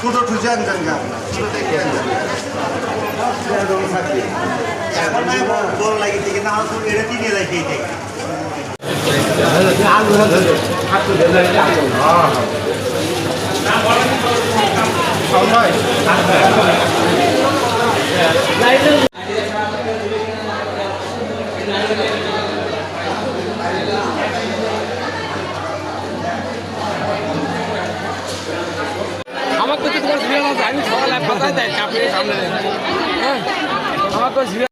ছোট ঠুজান জানগা বড় লাগিতে কিন্তু এটা তিনে লাগে এইটাই আমাকে তো তোমার ঝুলে না আমি সকালে পাতায় দেয় কাপড়ের সামনে হ্যাঁ আমাকে ঝুলে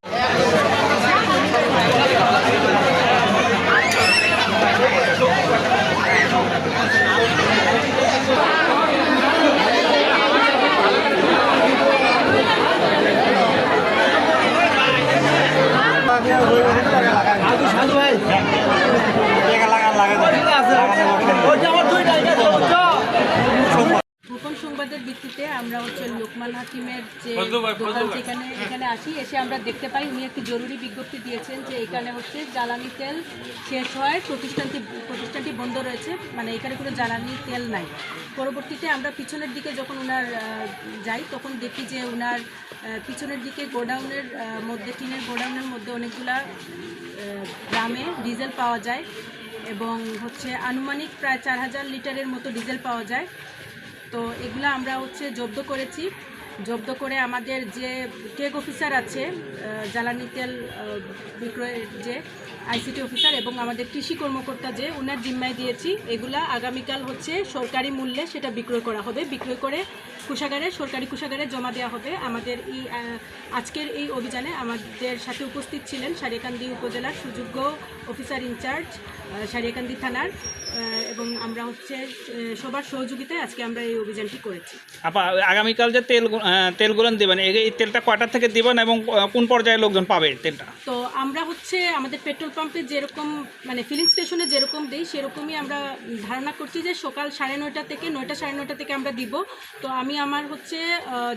গোপন সংবাদের ভিত্তিতে আমরা হচ্ছে লোকমান হাকিমের যে দোকান এখানে আসি এসে আমরা দেখতে পাই উনি একটি জরুরি বিজ্ঞপ্তি দিয়েছেন যে এখানে হচ্ছে জ্বালানি তেল শেষ হয় প্রতিষ্ঠানটি বন্ধ রয়েছে, মানে এখানে কোনো জ্বালানি তেল নাই। পরবর্তীতে আমরা পিছনের দিকে যখন ওনার যাই তখন দেখি যে ওনার পিছনের দিকে গোডাউনের মধ্যে টিনের গোডাউনের মধ্যে অনেকগুলা গ্রামে ডিজেল পাওয়া যায় এবং হচ্ছে আনুমানিক প্রায় 4000 লিটারের মতো ডিজেল পাওয়া যায়। তো এগুলো আমরা হচ্ছে জব্দ করেছি। জব্দ করে আমাদের যে টেক অফিসার আছে জ্বালানি তেল বিক্রয়ের যে আইসিটি অফিসার এবং আমাদের কৃষি কর্মকর্তা যে ওনার জিম্মায় দিয়েছি, এগুলা আগামীকাল হচ্ছে সরকারি মূল্যে সেটা বিক্রয় করা হবে। বিক্রয় করে সরকারি কোষাগারে জমা দেওয়া হবে। আমাদের এই আজকের এই অভিযানে আমাদের সাথে উপস্থিত ছিলেন সারিয়াকান্দি উপজেলার সুযোগ্য অফিসার ইনচার্জ সারিয়াকান্দি থানার এবং আমরা হচ্ছে সবার সহযোগিতায় আজকে আমরা এই অভিযানটি করেছি। আপা আগামীকাল যে তেলগুলো দেবেন এই তেলটা কয়টার থেকে দেবেন এবং কোন পর্যায়ে লোকজন পাবে তেলটা? তো আমরা হচ্ছে আমাদের পেট্রোল পাম্পে যেরকম মানে ফিলিং স্টেশনে যেরকম দিই সেরকমই আমরা ধারণা করছি যে সকাল 9:30 থেকে 9টা 9:30 থেকে আমরা দিব। তো আমি আমার হচ্ছে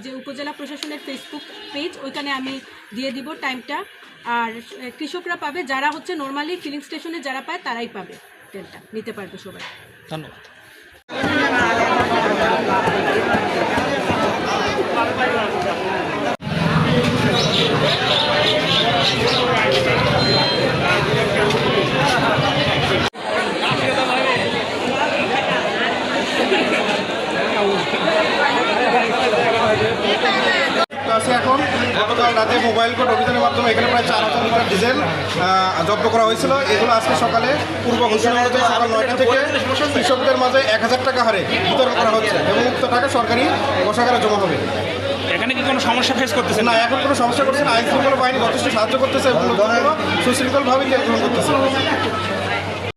যে উপজেলা প্রশাসনের ফেসবুক পেজ ওইখানে আমি দিয়ে দিব টাইমটা। আর কৃষকরা পাবে, যারা হচ্ছে নর্মালি ফিলিং স্টেশনে যারা পায় তারাই পাবে, তেলটা নিতে পারবে সবাই। ধন্যবাদ। এখন গতকাল রাতে মোবাইল কোর্ট অভিযানের মাধ্যমে এখানে প্রায় 4000 লিটার ডিজেল জব্দ করা হয়েছিল। এগুলো আজকে সকালে পূর্ব ঘোষণা অনুযায়ী সকাল 9টা থেকে কৃষকদের মাঝে 1000 টাকা হারে বিতরণ করা হচ্ছে এবং উক্ত টাকা সরকারি কোষাগারে জমা হবে। এখানে কি কোনো সমস্যা ফেস করতেছে না, এখন কোনো সমস্যা করছে না। আইন শৃঙ্খলা বাহিনী যথেষ্ট সাহায্য করতেছে এবং সুশৃঙ্খলভাবেই গ্রহণ করতেছে।